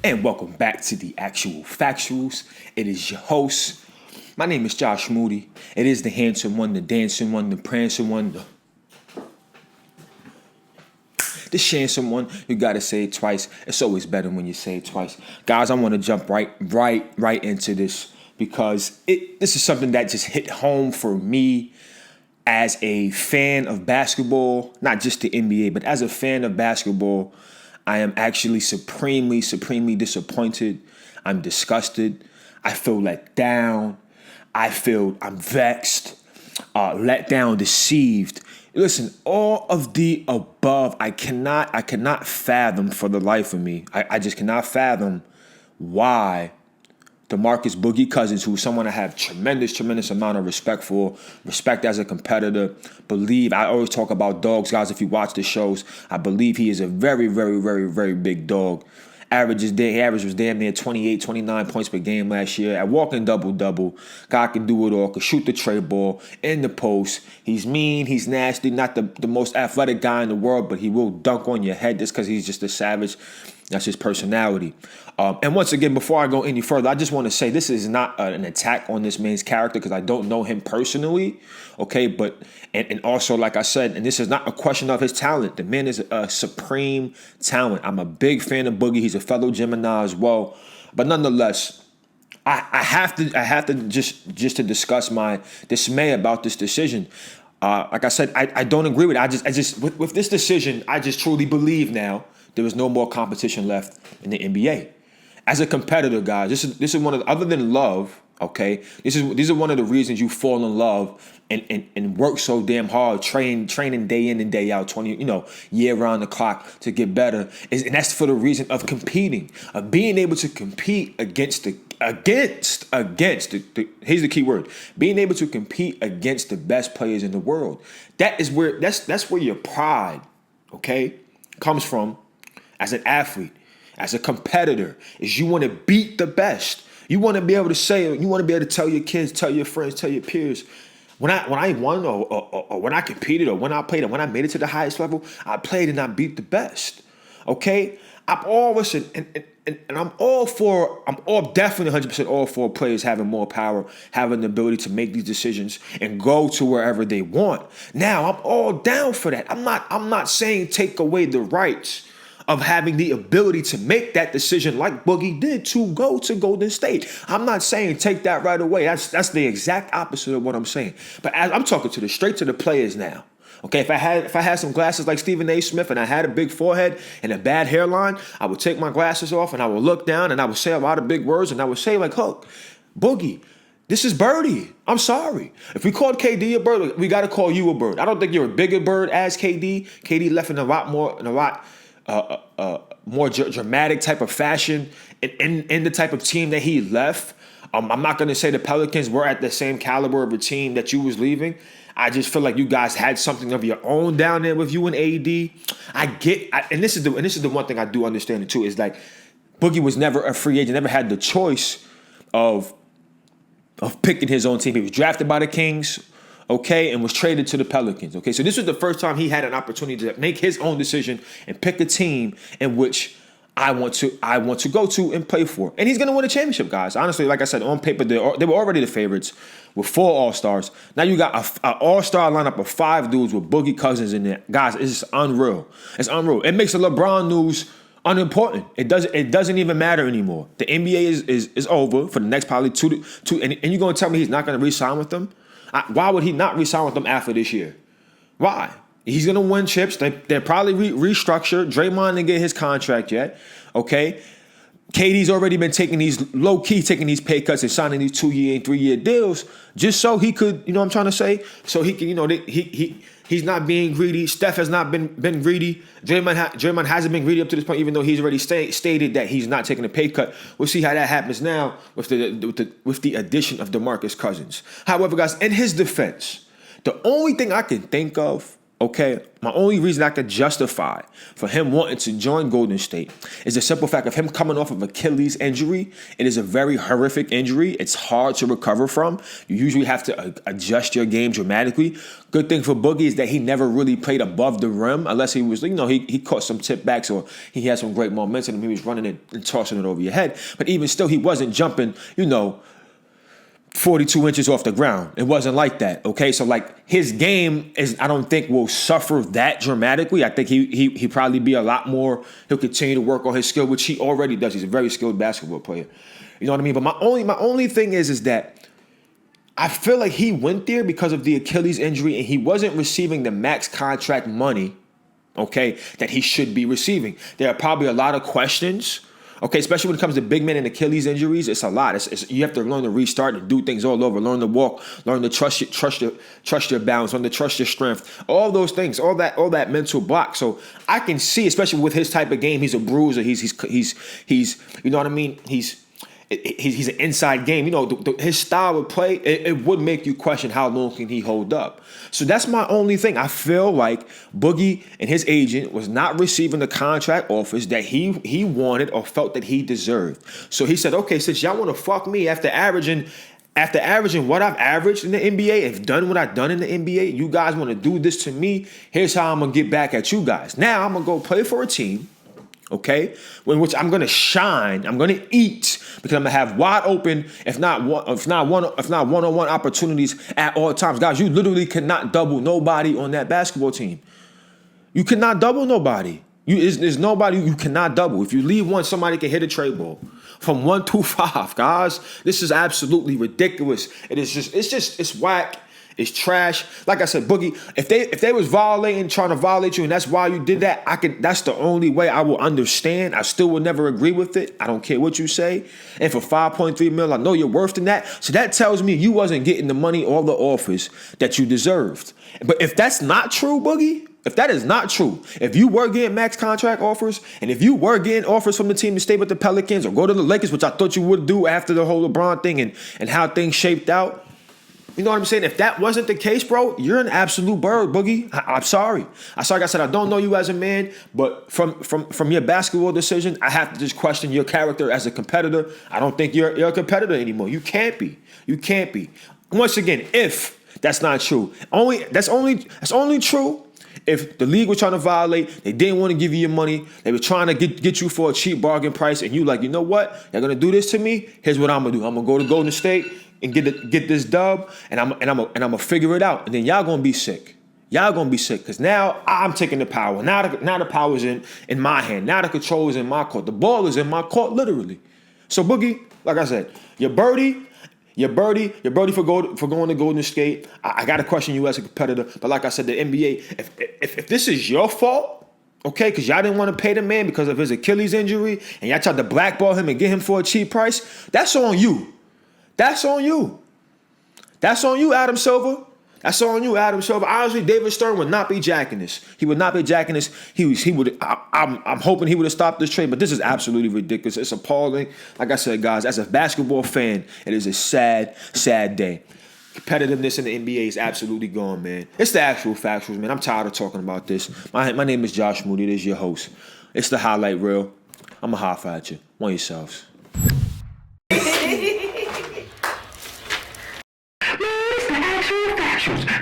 And welcome back to the Actual Factualz. It is your host. My name is Josh Moody. It is the handsome one, the dancing one, the prancing one, the handsome one. You gotta say it twice. It's always better when you say it twice. Guys, I want to jump right into this because this is something that just hit home for me as a fan of basketball, not just the NBA, but as a fan of basketball. I am actually supremely disappointed. I'm disgusted. I feel let down. I'm vexed, let down, deceived. Listen, all of the above, I cannot fathom for the life of me. I just cannot fathom why Demarcus Boogie Cousins, who's someone I have tremendous amount of respect for, respect as a competitor, I always talk about dogs, guys, if you watch the shows. I believe he is a very big dog. Average was damn near 28, 29 points per game last year. At walking double-double. Guy can do it all, can shoot the tray ball in the post. He's mean, he's nasty, not the most athletic guy in the world, but he will dunk on your head just because he's just a savage. That's his personality. And once again, before I go any further, I just want to say this is not an attack on this man's character because I don't know him personally, okay? But and also, like I said, and this is not a question of his talent. The man is a supreme talent. I'm a big fan of Boogie. He's a fellow Gemini as well. But nonetheless, I have to just to discuss my dismay about this decision. Like I said, I don't agree with it. I just with this decision, I just truly believe now there is no more competition left in the NBA. As a competitor, guys, this is one of the, other than love, okay? These are one of the reasons you fall in love and work so damn hard, training day in and day out, year round the clock to get better. And that's for the reason of competing, of being able to compete against here's the key word, being able to compete against the best players in the world. That's where your pride, okay, comes from as an athlete. As a competitor, is you want to beat the best. You want to be able to say, you want to be able to tell your kids, tell your friends, tell your peers, when I won or when I competed or when I played or when I made it to the highest level, I played and I beat the best. Okay? I'm definitely 100% all for players having more power, having the ability to make these decisions and go to wherever they want. Now, I'm all down for that. I'm not saying take away the rights of having the ability to make that decision like Boogie did to go to Golden State. I'm not saying take that right away. That's the exact opposite of what I'm saying. But as I'm talking straight to the players now. Okay, if I had some glasses like Stephen A. Smith and I had a big forehead and a bad hairline, I would take my glasses off and I would look down and I would say a lot of big words and I would say like, Hook, Boogie, this is Birdie. I'm sorry. If we called KD a bird, we got to call you a bird. I don't think you're a bigger bird as KD. KD left in a lot more dramatic type of fashion in the type of team that he left. I'm not going to say the Pelicans were at the same caliber of a team that you was leaving. I just feel like you guys had something of your own down there with you and AD. And this is the one thing I do understand it too, is like Boogie was never a free agent, never had the choice of picking his own team. He was drafted by the Kings, okay, and was traded to the Pelicans, okay? So this was the first time he had an opportunity to make his own decision and pick a team in which I want to go to and play for. And he's going to win a championship, guys. Honestly, like I said, on paper, they were already the favorites with 4 All-Stars. Now you got an All-Star lineup of 5 dudes with Boogie Cousins in there. Guys, it's unreal. It's unreal. It makes the LeBron news unimportant. It doesn't even matter anymore. The NBA is over for the next probably two, and you're going to tell me he's not going to re-sign with them? Why would he not re-sign with them after this year? Why? He's going to win chips. They're probably restructured. Draymond didn't get his contract yet. Okay? KD's already been taking these pay cuts and signing these 2-year and 3-year deals just so he could, you know what I'm trying to say? So he can, he's not being greedy. Steph has not been greedy. Draymond hasn't been greedy up to this point, even though he's already stated that he's not taking a pay cut. We'll see how that happens now with the addition of Demarcus Cousins. However, guys, in his defense, the only thing I can think of Okay, my only reason I could justify for him wanting to join Golden State is the simple fact of him coming off of Achilles injury. It is a very horrific injury. It's hard to recover from. You usually have to adjust your game dramatically. Good thing for Boogie is that he never really played above the rim unless he was, he caught some tip backs or he had some great momentum and he was running it and tossing it over your head. But even still, he wasn't jumping, 42 inches off the ground. It wasn't like that, okay? So, his game I don't think will suffer that dramatically. I think he probably be a lot more, he'll continue to work on his skill, which he already does. He's a very skilled basketball player. You know what I mean? But my only thing is that I feel like he went there because of the Achilles injury and he wasn't receiving the max contract money, okay, that he should be receiving. There are probably a lot of questions. Okay, especially when it comes to big men and Achilles injuries, it's a lot. You have to learn to restart and do things all over. Learn to walk. Learn to trust your balance. Learn to trust your strength. All those things. All that mental block. So I can see, especially with his type of game, he's a bruiser. He's you know what I mean. He's an inside game. His style of play, it would make you question how long can he hold up. So that's my only thing. I feel like Boogie and his agent was not receiving the contract offers that he wanted or felt that he deserved. So he said, okay, since y'all want to fuck me after averaging what I've averaged in the NBA, if done what I've done in the NBA, you guys want to do this to me, here's how I'm going to get back at you guys. Now I'm going to go play for a team, okay, in which I'm going to shine, I'm going to eat, because I'm going to have wide open, if not one-on-one opportunities at all times. Guys, you literally cannot double nobody on that basketball team. You cannot double nobody. There's nobody you cannot double. If you leave one, somebody can hit a trade ball from 1 through 5, guys. This is absolutely ridiculous. It's whack. It's trash. Like I said, Boogie, if they was trying to violate you, and that's why you did that, that's the only way I will understand. I still will never agree with it. I don't care what you say. And for $5.3 million, I know you're worth than that. So that tells me you wasn't getting the money or the offers that you deserved. But if that's not true, Boogie, if that is not true, if you were getting max contract offers, and if you were getting offers from the team to stay with the Pelicans or go to the Lakers, which I thought you would do after the whole LeBron thing and how things shaped out, you know what I'm saying? If that wasn't the case, bro, you're an absolute bird, Boogie. I'm sorry. Like I said, I don't know you as a man, but from your basketball decision, I have to just question your character as a competitor. I don't think you're a competitor anymore. You can't be. Once again, if that's not true, that's only true if the league was trying to violate, they didn't want to give you your money, they were trying to get you for a cheap bargain price, and you like, you know what? You're gonna do this to me. Here's what I'm gonna do. I'm gonna go to Golden State and get this dub, and I'm gonna figure it out. And then y'all gonna be sick. Because now I'm taking the power. Now the power's in my hand. Now the control is in my court. The ball is in my court, literally. So Boogie, like I said, you're birdie for going to Golden State. I got to question you as a competitor. But like I said, the NBA, if this is your fault, okay, because y'all didn't want to pay the man because of his Achilles injury, and y'all tried to blackball him and get him for a cheap price, that's on you. That's on you, Adam Silver. That's on you, Adam Silver. Honestly, David Stern would not be jacking this. He would not be jacking this. He would. I'm hoping he would have stopped this trade, but this is absolutely ridiculous. It's appalling. Like I said, guys, as a basketball fan, it is a sad, sad day. Competitiveness in the NBA is absolutely gone, man. It's the Actual Factualz, man. I'm tired of talking about this. My name is Josh Moody. It is your host. It's the highlight reel. I'm a high five at you. Want yourselves. Actual Factualz.